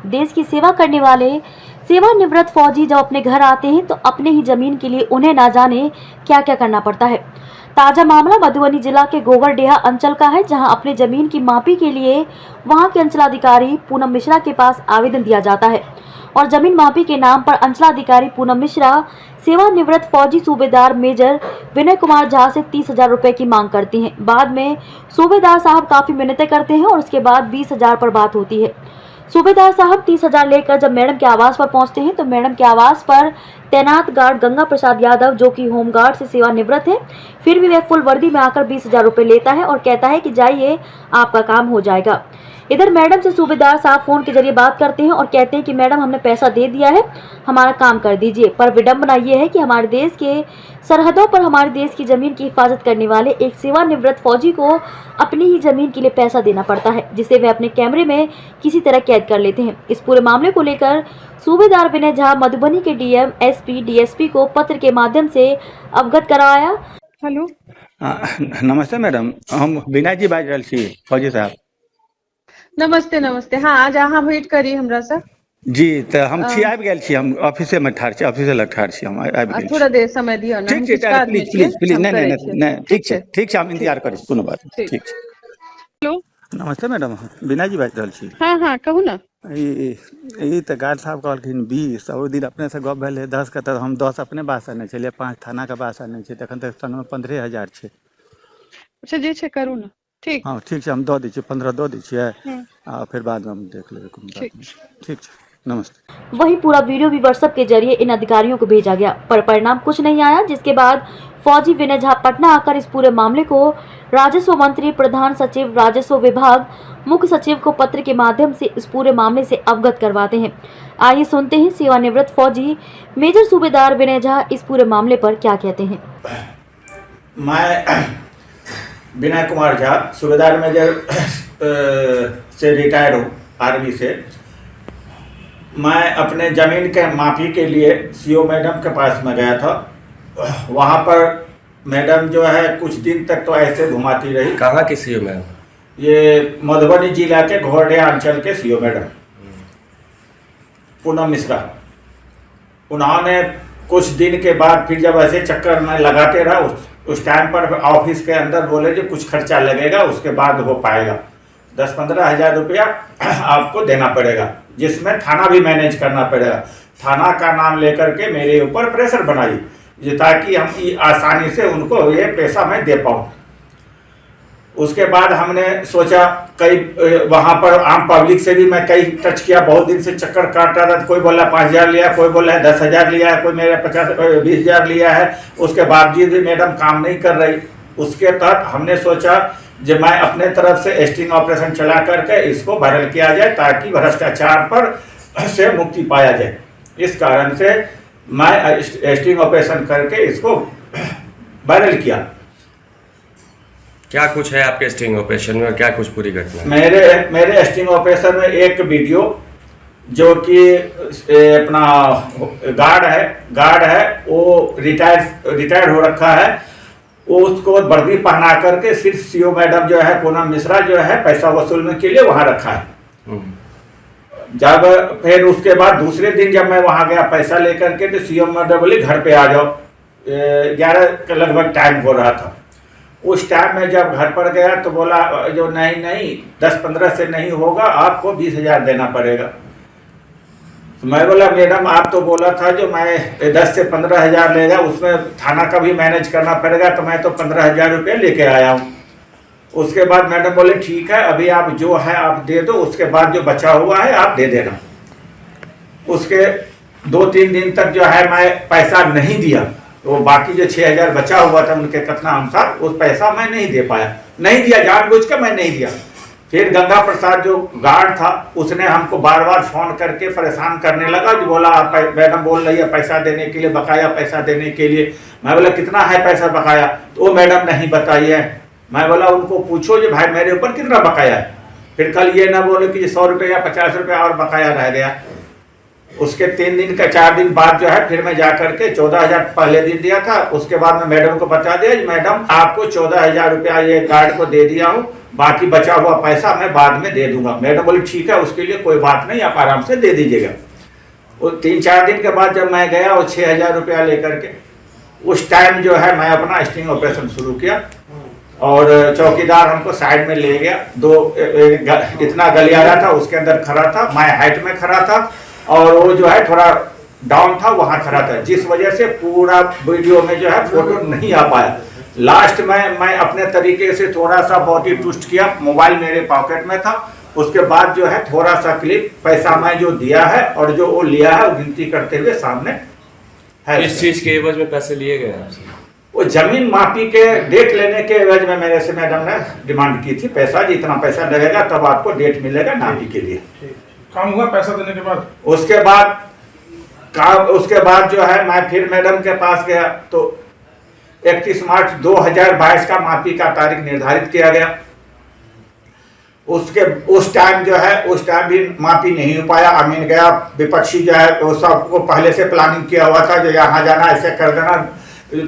देश की सेवा करने वाले सेवानिवृत्त फौजी जब अपने घर आते हैं तो अपने ही जमीन के लिए उन्हें ना जाने क्या क्या करना पड़ता है। ताजा मामला मधुबनी जिला के गोगरडेहा अंचल का है, जहां अपने जमीन की मापी के लिए वहां के अंचलाधिकारी पूनम मिश्रा के पास आवेदन दिया जाता है और जमीन मापी के नाम पर अंचलाधिकारी पूनम मिश्रा सेवानिवृत्त फौजी सूबेदार मेजर विनय कुमार झा से 30,000 रुपए की मांग करती हैं। बाद में सूबेदार साहब काफी मिन्नतें करते हैं और उसके बाद 20,000 पर बात होती है। सूबेदार साहब 30,000 लेकर जब मैडम के आवास पर पहुंचते हैं तो मैडम के आवास पर तैनात गार्ड गंगा प्रसाद यादव, जो कि होमगार्ड से सेवानिवृत्त है, फिर भी वह फुल वर्दी में आकर 20,000 रुपए लेता है और कहता है कि जाइए आपका काम हो जाएगा। इधर मैडम से सूबेदार साहब फोन के जरिए बात करते हैं और कहते हैं कि मैडम हमने पैसा दे दिया है, हमारा काम कर दीजिए। पर विडंबना ये है कि हमारे देश के सरहदों पर हमारे देश की जमीन की हिफाजत करने वाले एक सेवानिवृत्त फौजी को अपनी ही जमीन के लिए पैसा देना पड़ता है, जिसे वे अपने कैमरे में किसी तरह कैद कर लेते हैं। इस पूरे मामले को लेकर सूबेदार विनय झा मधुबनी के डीएम, एसपी, डीएसपी को पत्र के माध्यम से अवगत कराया। हेलो, नमस्ते मैडम, हम विनय जी बाजि रहल छी, फौजी साहब। नमस्ते नमस्ते। हाँ, आज अहाँ भेंट करी हमरा से। जी, तो हम छी आबि गेल छी, हम ऑफिसे में ठाढ़ छी, ऑफिसे लग ठाढ़ छी, हम आबि गेल छी। थोड़ा देर समय दियो ना। ठीक छै, प्लीज प्लीज प्लीज, नहीं ठीक छै, ठीक छै, हम इंतजार करै छी, कोनो बात नहीं, ठीक छै। हेलो, नमस्ते मैडम, विनय जी बाजि रहल छी। हाँ हाँ, कहू ना। ई तऽ गार्ड साहब कहलखिन 20, और दिन अपने से गप भेल 10 के, तऽ हम 10 अपने बास आने छलियै, 5 थाना के बास आने छै, तखन तक संग में 15,000 छै। अच्छा, जे छै करू ना। ठीक। हाँ ठीक छै, हम दऽ दै छियै, 15 दऽ दै छियै, हम्म, फिर बाद में हम देख लेबै, कोनो बात नहीं। ठीक छै, नमस्ते। वहीं पूरा वीडियो भी व्हाट्सएप के जरिए इन अधिकारियों को भेजा गया, पर परिणाम कुछ नहीं आया, जिसके बाद फौजी विनय झा पटना आकर इस पूरे मामले को राजस्व मंत्री, प्रधान सचिव राजस्व विभाग, मुख्य सचिव को पत्र के माध्यम से इस पूरे मामले से अवगत करवाते हैं। आइए सुनते हैं सेवानिवृत्त फौजी मेजर सूबेदार विनय झा इस पूरे मामले पर क्या कहते हैं। मैं विनय कुमार झा, सूबेदार मेजर से रिटायर हूँ आर्मी से। मैं अपने ज़मीन के माफी के लिए सीओ मैडम के पास में गया था। वहाँ पर मैडम जो है कुछ दिन तक तो ऐसे घुमाती रही। कहाँ की सीओ मैम? ये मधुबनी जिला के गोगरडेहा अंचल के सीओ मैडम पूनम मिश्रा। उन्होंने कुछ दिन के बाद फिर जब ऐसे चक्कर में लगाते रहा, उस टाइम पर ऑफिस के अंदर बोले जो कुछ खर्चा लगेगा, उसके बाद हो पाएगा, 10-15 हज़ार रुपया आपको देना पड़ेगा, जिसमें थाना भी मैनेज करना पड़ेगा। थाना का नाम लेकर के मेरे ऊपर प्रेशर बनाई, ये ताकि हम आसानी से उनको ये पैसा मैं दे पाऊँ। उसके बाद हमने सोचा, कई वहाँ पर आम पब्लिक से भी मैं कई टच किया, बहुत दिन से चक्कर काट रहा था। कोई बोला 5,000 लिया, कोई बोला 10,000 लिया है, कोई मेरा 20,000 लिया है। उसके बावजूद भी मैडम काम नहीं कर रही। उसके तहत हमने सोचा जो मैं अपने तरफ से स्टिंग ऑपरेशन चला करके इसको वायरल किया जाए, ताकि भ्रष्टाचार पर से मुक्ति पाया जाए। इस कारण से मैं स्टिंग ऑपरेशन करके इसको वायरल किया। क्या कुछ है आपके स्टिंग ऑपरेशन में और क्या कुछ पूरी घटना? मेरे स्टिंग ऑपरेशन में एक वीडियो, जो कि अपना गार्ड है वो रिटायर हो रखा है, वो उसको वर्दी पहना करके सिर्फ सीओ मैडम जो है पूनम मिश्रा जो है पैसा वसूलने के लिए वहां रखा है। जब फिर उसके बाद दूसरे दिन जब मैं वहां गया पैसा लेकर के, तो सीओ मैडम बोली घर पे आ जाओ। 11 के लगभग टाइम हो रहा था। उस टाइम में जब घर पर गया तो बोला जो नहीं 10-15 से नहीं होगा, आपको 20,000 देना पड़ेगा। तो मैं बोला मैडम आप तो बोला था जो मैं 10 से 15,000 लेगा, उसमें थाना का भी मैनेज करना पड़ेगा, तो मैं तो 15,000 रुपये लेके आया हूँ। उसके बाद मैडम बोले ठीक है, अभी आप जो है आप दे दो, उसके बाद जो बचा हुआ है आप दे देना। उसके 2-3 दिन तक जो है मैं पैसा नहीं दिया, वो बाकी जो 6,000 बचा हुआ था उनके कथना अनुसार, उस पैसा मैं नहीं दे पाया, नहीं दिया, जानबूझ के मैं नहीं दिया। फिर गंगा प्रसाद जो गार्ड था उसने हमको बार फोन करके परेशान करने लगा, जो बोला आप मैडम बोल रही है पैसा देने के लिए, बकाया पैसा देने के लिए। मैं बोला कितना है पैसा बकाया, तो वो मैडम नहीं बताई है। मैं बोला उनको पूछो जो भाई मेरे ऊपर कितना बकाया है। फिर कल ये ना बोले कि 100 रुपये या 50 रुपये और बकाया रह गया। उसके 3 दिन का 4 दिन बाद जो है फिर मैं जा करके 14,000 पहले दिन दिया था। उसके बाद मैं मैडम को बता दिया मैडम आपको 14,000 रुपया ये गार्ड को दे दिया हूँ, बाकी बचा हुआ पैसा मैं बाद में दे दूंगा। मैडम बोली ठीक है, उसके लिए कोई बात नहीं, आप आराम से दे दीजिएगा। वो 3-4 दिन के बाद जब मैं गया वो 6,000 रुपया लेकर के, उस टाइम जो है मैं अपना स्टिंग ऑपरेशन शुरू किया और चौकीदार हमको साइड में ले गया। इतना गलियारा था, उसके अंदर खड़ा था, मैं हाइट में खड़ा था और वो जो है थोड़ा डाउन था, वहां खड़ा था, जिस वजह से पूरा वीडियो में जो है फोटो नहीं आ पाया। लास्ट में मैं अपने तरीके से थोड़ा सा बॉडी ट्विस्ट किया, मोबाइल मेरे पॉकेट में था। उसके बाद जो है थोड़ा सा क्लिप पैसा मैं जो दिया है और जो वो लिया है वो गिनती करते हुए सामने है। किस चीज के एवज में पैसे लिए गए आपसे? वो जमीन मापी के डेट लेने के एवज में मेरे से मैडम ने डिमांड की थी, पैसा जी इतना पैसा लगेगा तब आपको डेट मिलेगा नापी के लिए। काम हुआ पैसा देने के बाद? उसके बाद जो है मैं फिर मैडम के पास गया तो 31 मार्च 2022 का मापी का तारीख निर्धारित किया गया। उस टाइम जो है उस टाइम भी मापी नहीं हो पाया। अमीन गया, विपक्षी जो है वो सबको पहले से प्लानिंग किया हुआ था जो यहाँ जाना ऐसे कर देना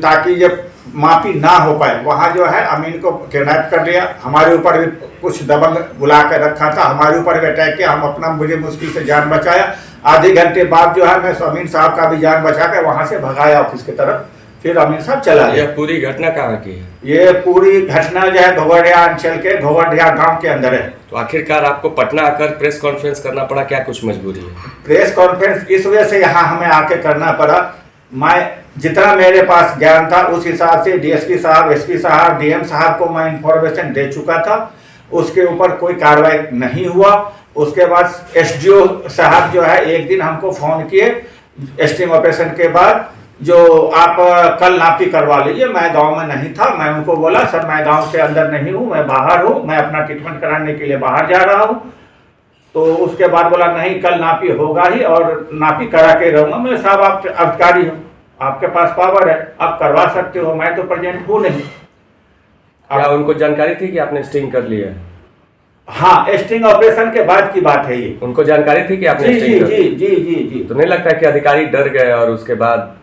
ताकि जब मापी ना हो पाए। वहाँ जो है अमीन को किडनैप कर लिया, हमारे ऊपर भी कुछ दबंग बुला कर रखा था, हमारे ऊपर भी अटैक किया, हम अपना मुझे मुश्किल से जान बचाया। आधे घंटे बाद जो है मैं अमीन साहब का भी जान बचा कर वहाँ से भगाया ऑफिस की तरफ, फिर अमीन साहब चला गया। यह पूरी घटना कहाँ की है? ये पूरी घटना जो है घोगड़िया अंचल के घोगड़िया गांव के अंदर है। तो आखिरकार आपको पटना आकर प्रेस कॉन्फ्रेंस करना पड़ा, क्या कुछ मजबूरी है? प्रेस कॉन्फ्रेंस इस वजह से यहाँ हमें आके करना पड़ा, मैं जितना मेरे पास ज्ञान था उस हिसाब से डीएसपी साहब, एसपी साहब, डीएम साहब को मैं इंफॉर्मेशन दे चुका था, उसके ऊपर कोई कार्रवाई नहीं हुआ। उसके बाद एसडीओ साहब जो है एक दिन हमको फोन किए स्टिंग ऑपरेशन के बाद, जो आप कल नापी करवा लीजिए। मैं गांव में नहीं था, मैं उनको बोला सर मैं गांव के अंदर नहीं हूं, मैं बाहर हूं, मैं अपना ट्रीटमेंट कराने के लिए बाहर जा रहा हूं। तो उसके बाद बोला नहीं कल नापी होगा ही और नापी करा के रहूंगा। मैं साहब आप अधिकारी हो, आपके पास पावर है, आप करवा सकते हो, मैं तो प्रेजेंट हूँ नहीं। क्या उनको जानकारी थी कि आपने स्टिंग कर लिया? हाँ, स्टिंग ऑपरेशन के बाद की बात है ये। उनको जानकारी थी कि आपने जी स्टिंग जी कर जी जी जी जी। तो नहीं लगता कि अधिकारी डर गए और उसके बाद?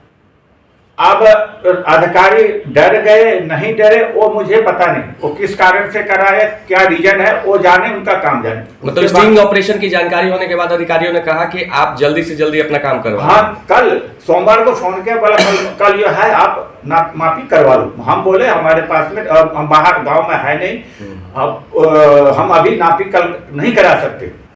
अब अधिकारी डर गए नहीं डरे वो मुझे पता नहीं, वो किस कारण से करा है, क्या रीजन है, वो जाने, उनका काम जाने। मतलब स्टिंग ऑपरेशन की जानकारी होने के बाद अधिकारियों ने कहा कि आप जल्दी से जल्दी अपना काम करवाओ। हाँ, कल सोमवार को फोन किया, बोला कल ये है आप मापी करवा लो। हम बोले हमारे पास में हम बाहर गांव में है नहीं, अब हम अभी नापी कल नहीं करा सकते।